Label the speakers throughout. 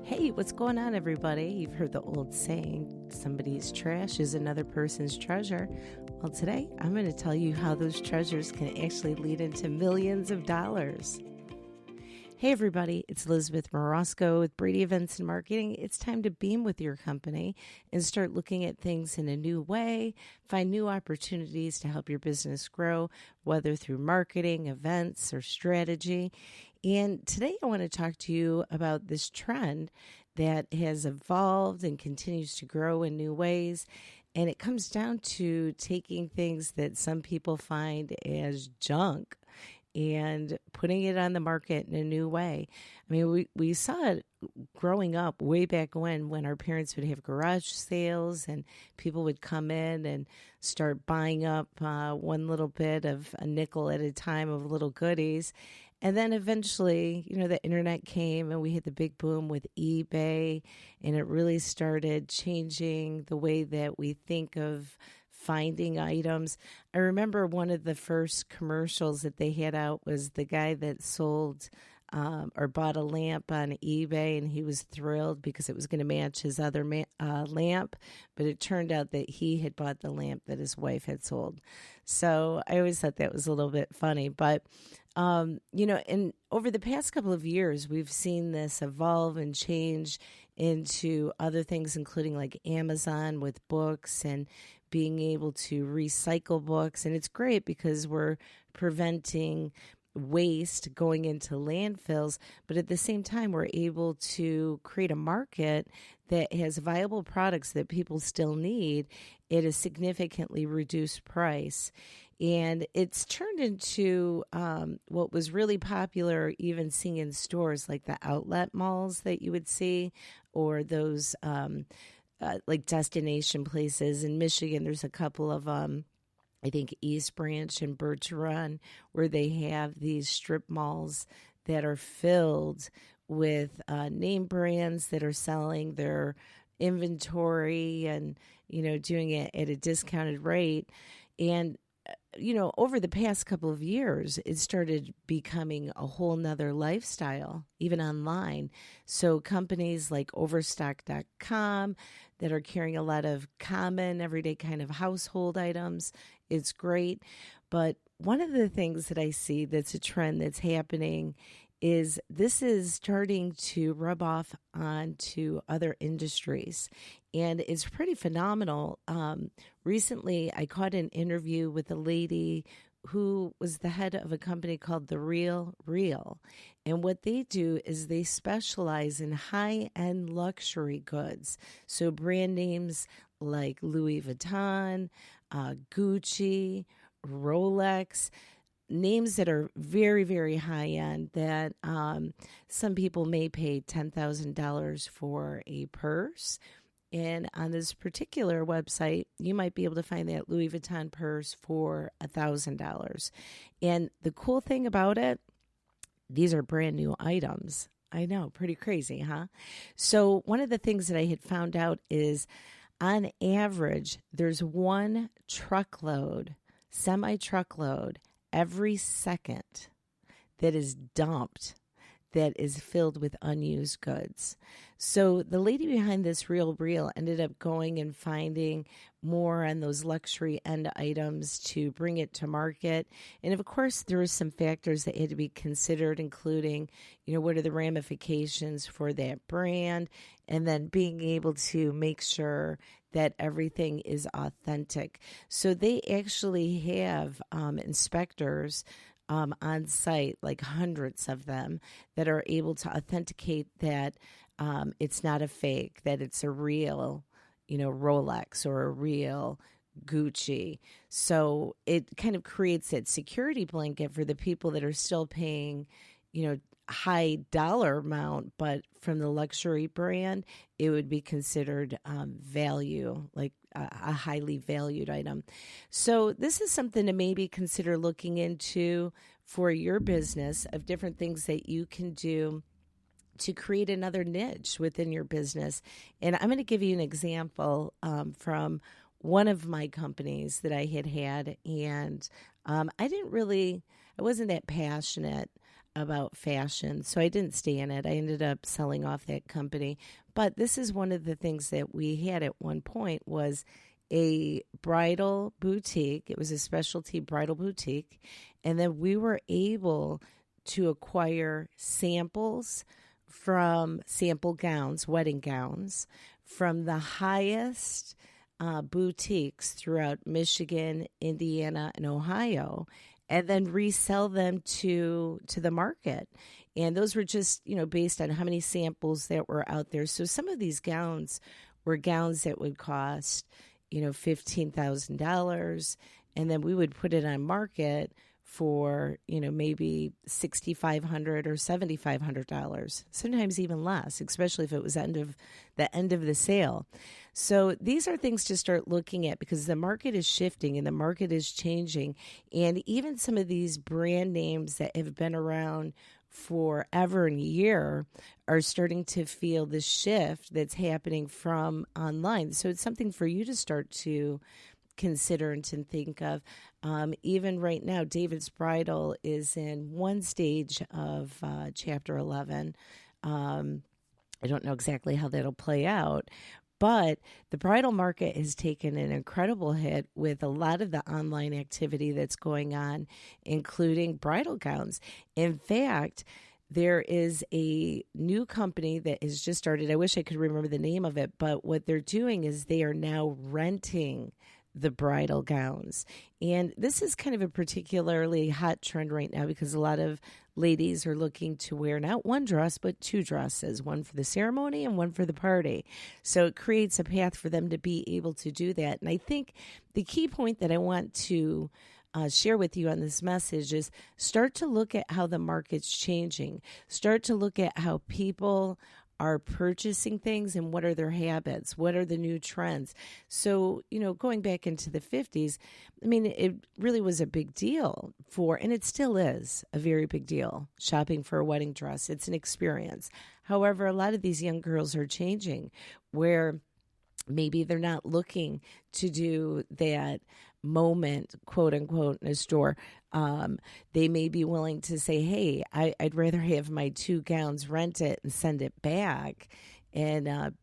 Speaker 1: Hey, what's going on, everybody? You've heard the old saying, somebody's trash is another person's treasure. Well, today I'm going to tell you how those treasures can actually lead into millions of dollars. Hey, everybody, it's Elizabeth Marasco with Brady Events and Marketing. It's time to beam with your company and start looking at things in a new way, find new opportunities to help your business grow, whether through marketing, events, or strategy. And today I want to talk to you about this trend that has evolved and continues to grow in new ways. And it comes down to taking things that some people find as junk and putting it on the market in a new way. I mean, we saw it growing up way back when our parents would have garage sales and people would come in and start buying up one little bit of a nickel at a time of little goodies. And then eventually, the internet came and we hit the big boom with eBay, and it really started changing the way that we think of finding items. I remember one of the first commercials that they had out was the guy that sold or bought a lamp on eBay, and he was thrilled because it was going to match his other lamp, but it turned out that he had bought the lamp that his wife had sold. So I always thought that was a little bit funny, but and over the past couple of years, we've seen this evolve and change into other things, including like Amazon with books and being able to recycle books. And it's great because we're preventing waste going into landfills, but at the same time, we're able to create a market that has viable products that people still need at a significantly reduced price. And it's turned into what was really popular, even seeing in stores like the outlet malls that you would see, or those like destination places in Michigan. There's a couple of I think East Branch and Birch Run, where they have these strip malls that are filled with name brands that are selling their inventory and, doing it at a discounted rate. And over the past couple of years, it started becoming a whole nother lifestyle, even online. So companies like Overstock.com that are carrying a lot of common, everyday kind of household items, it's great. But one of the things that I see that's a trend that's happening is this is starting to rub off onto other industries. And it's pretty phenomenal. Recently, I caught an interview with a lady who was the head of a company called the RealReal. And what they do is they specialize in high-end luxury goods. So brand names like Louis Vuitton, Gucci, Rolex, names that are very, very high end that some people may pay $10,000 for a purse. And on this particular website, you might be able to find that Louis Vuitton purse for $1,000. And the cool thing about it, these are brand new items. I know, pretty crazy, huh? So one of the things that I had found out is on average, there's one truckload, semi-truckload, every second that is dumped that is filled with unused goods. So the lady behind this RealReal ended up going and finding more on those luxury end items to bring it to market. And of course, there were some factors that had to be considered, including, what are the ramifications for that brand, and then being able to make sure that everything is authentic. So they actually have inspectors on site, like hundreds of them, that are able to authenticate that it's not a fake, that it's a real, Rolex or a real Gucci. So it kind of creates that security blanket for the people that are still paying, high dollar amount, but from the luxury brand, it would be considered value, like a highly valued item. So this is something to maybe consider looking into for your business, of different things that you can do to create another niche within your business. And I'm going to give you an example from one of my companies that I had, and I wasn't that passionate about fashion, so I didn't stay in it. I ended up selling off that company. But this is one of the things that we had at one point was a bridal boutique. It was a specialty bridal boutique. And then we were able to acquire samples from sample gowns, wedding gowns, from the highest boutiques throughout Michigan, Indiana, and Ohio, and then resell them to the market. And those were just, based on how many samples that were out there. So some of these gowns were gowns that would cost, $15,000, and then we would put it on market for, maybe $6,500 or $7,500, sometimes even less, especially if it was the end of the sale. So these are things to start looking at because the market is shifting and the market is changing. And even some of these brand names that have been around forever and a year are starting to feel the shift that's happening from online. So it's something for you to start to consider and to think of. Even right now, David's Bridal is in one stage of Chapter 11. I don't know exactly how that'll play out, but the bridal market has taken an incredible hit with a lot of the online activity that's going on, including bridal gowns. In fact, there is a new company that has just started. I wish I could remember the name of it, but what they're doing is they are now renting the bridal gowns. And this is kind of a particularly hot trend right now because a lot of ladies are looking to wear not one dress, but two dresses, one for the ceremony and one for the party. So it creates a path for them to be able to do that. And I think the key point that I want to share with you on this message is start to look at how the market's changing. Start to look at how people are purchasing things and what are their habits, what are the new trends. So, going back into the 50s, it really was a big deal and it still is a very big deal, shopping for a wedding dress. It's an experience. However, a lot of these young girls are changing where maybe they're not looking to do that moment, quote unquote, in a store. They may be willing to say, hey, I'd rather have my two gowns, rent it and send it back and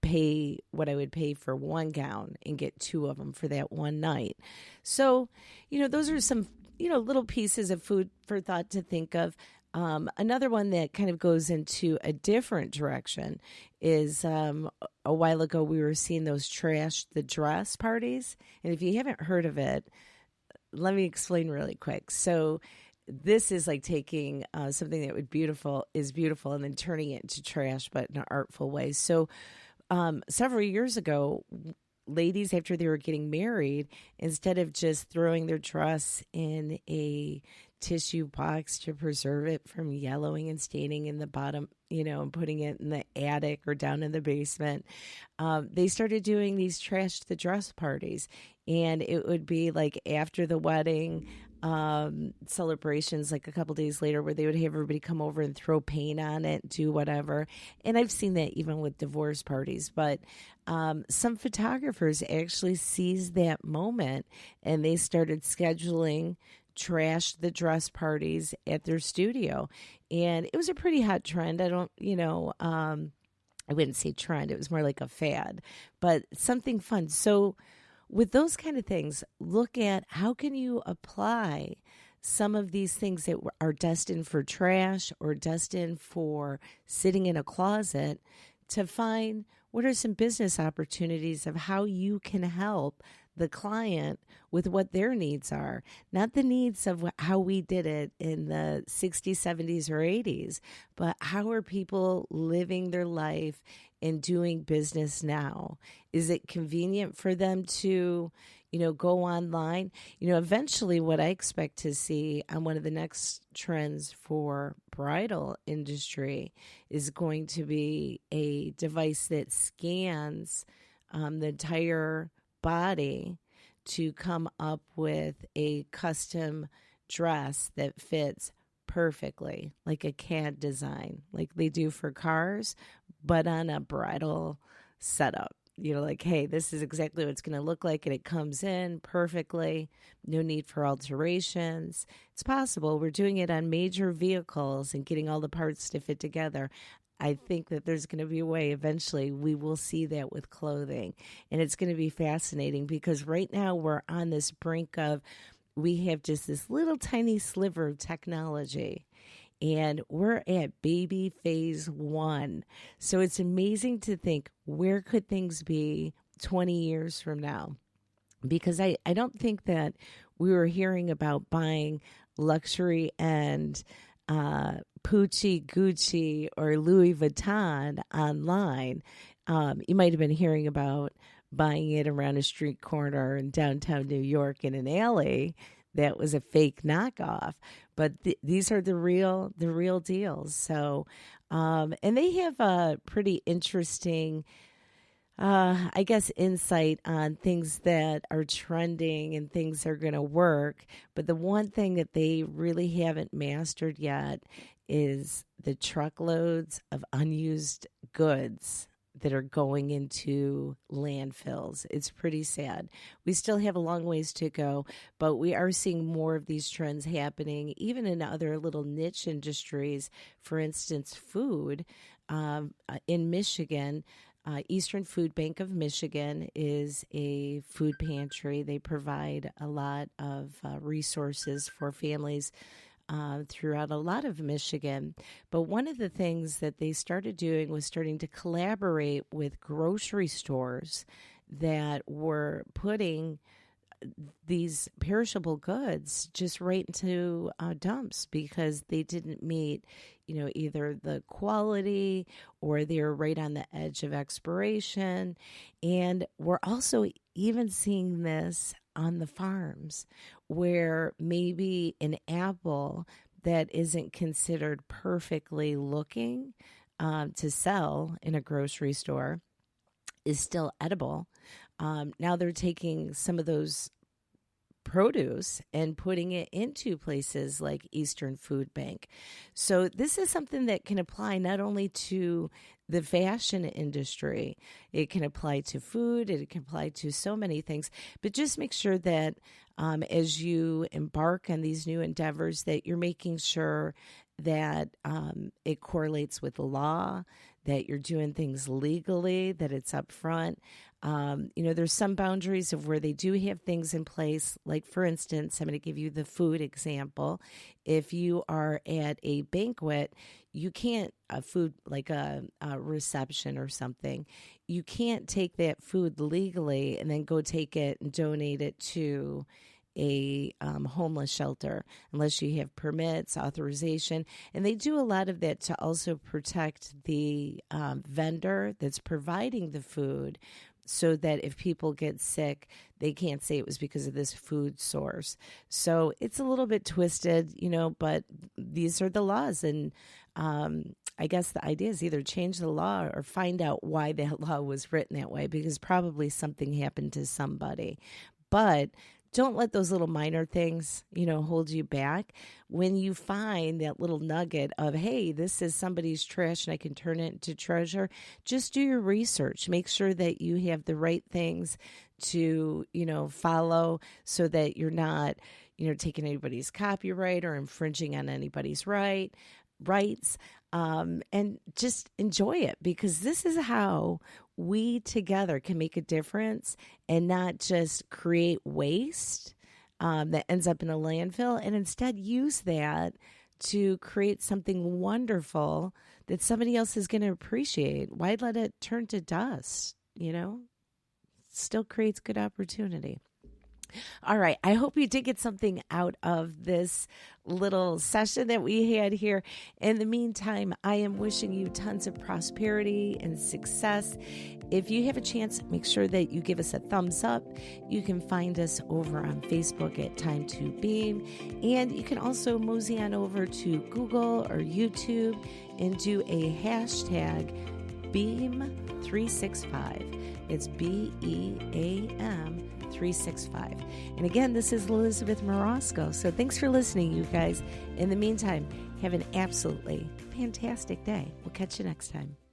Speaker 1: pay what I would pay for one gown and get two of them for that one night. So, those are some, little pieces of food for thought to think of. Another one that kind of goes into a different direction is a while ago we were seeing those trash the dress parties. And if you haven't heard of it, let me explain really quick. So this is like taking something that is beautiful and then turning it into trash, but in an artful way. So several years ago, ladies, after they were getting married, instead of just throwing their dress in a tissue box to preserve it from yellowing and staining in the bottom, and putting it in the attic or down in the basement, they started doing these trash the dress parties. And it would be like after the wedding celebrations, like a couple days later, where they would have everybody come over and throw paint on it, do whatever. And I've seen that even with divorce parties. But some photographers actually seized that moment and they started scheduling trash the dress parties at their studio. And it was a pretty hot trend. I wouldn't say trend. It was more like a fad, but something fun. So with those kind of things, look at how can you apply some of these things that are destined for trash or destined for sitting in a closet to find what are some business opportunities of how you can help the client with what their needs are, not the needs of how we did it in the 60s, 70s, or 80s, but how are people living their life and doing business now? Is it convenient for them to, go online? Eventually what I expect to see on one of the next trends for bridal industry is going to be a device that scans the entire body to come up with a custom dress that fits perfectly, like a CAD design, like they do for cars, but on a bridal setup. like, hey, this is exactly what it's going to look like, and it comes in perfectly. No need for alterations. It's possible. We're doing it on major vehicles and getting all the parts to fit together. I think that there's going to be a way eventually we will see that with clothing. And it's going to be fascinating because right now we're on this brink of, we have just this little tiny sliver of technology. And we're at baby phase 1. So it's amazing to think, where could things be 20 years from now? Because I don't think that we were hearing about buying luxury and Pucci, Gucci, or Louis Vuitton online. You might have been hearing about buying it around a street corner in downtown New York in an alley that was a fake knockoff. But these are the real deals. So, and they have a pretty interesting, I guess, insight on things that are trending and things that are going to work. But the one thing that they really haven't mastered yet is the truckloads of unused goods that are going into landfills. It's pretty sad. We still have a long ways to go, but we are seeing more of these trends happening, even in other little niche industries. For instance, food. In Michigan, Eastern Food Bank of Michigan is a food pantry. They provide a lot of resources for families throughout a lot of Michigan. But one of the things that they started doing was starting to collaborate with grocery stores that were putting these perishable goods just right into dumps because they didn't meet, either the quality or they're right on the edge of expiration. And we're also even seeing this on the farms where maybe an apple that isn't considered perfectly looking to sell in a grocery store is still edible. Now they're taking some of those produce and putting it into places like Eastern Food Bank. So this is something that can apply not only to the fashion industry, it can apply to food, it can apply to so many things, but just make sure that as you embark on these new endeavors that you're making sure that it correlates with the law, that you're doing things legally, that it's upfront. There's some boundaries of where they do have things in place. Like, for instance, I'm going to give you the food example. If you are at a banquet, you can't, food like a reception or something, you can't take that food legally and then go take it and donate it to a homeless shelter unless you have permits, authorization. And they do a lot of that to also protect the vendor that's providing the food, so that if people get sick, they can't say it was because of this food source. So it's a little bit twisted, but these are the laws. And I guess the idea is either change the law or find out why that law was written that way, because probably something happened to somebody. But don't let those little minor things, hold you back. When you find that little nugget of, hey, this is somebody's trash and I can turn it into treasure, just do your research. Make sure that you have the right things to, follow so that you're not, taking anybody's copyright or infringing on anybody's rights. And just enjoy it, because this is how we together can make a difference and not just create waste that ends up in a landfill, and instead use that to create something wonderful that somebody else is going to appreciate. Why let it turn to dust? Still creates good opportunity. All right. I hope you did get something out of this little session that we had here. In the meantime, I am wishing you tons of prosperity and success. If you have a chance, make sure that you give us a thumbs up. You can find us over on Facebook at Time to Beam. And you can also mosey on over to Google or YouTube and do a hashtag Beam365. It's BEAM 365. And again, this is Elizabeth Marasco. So thanks for listening, you guys. In the meantime, have an absolutely fantastic day. We'll catch you next time.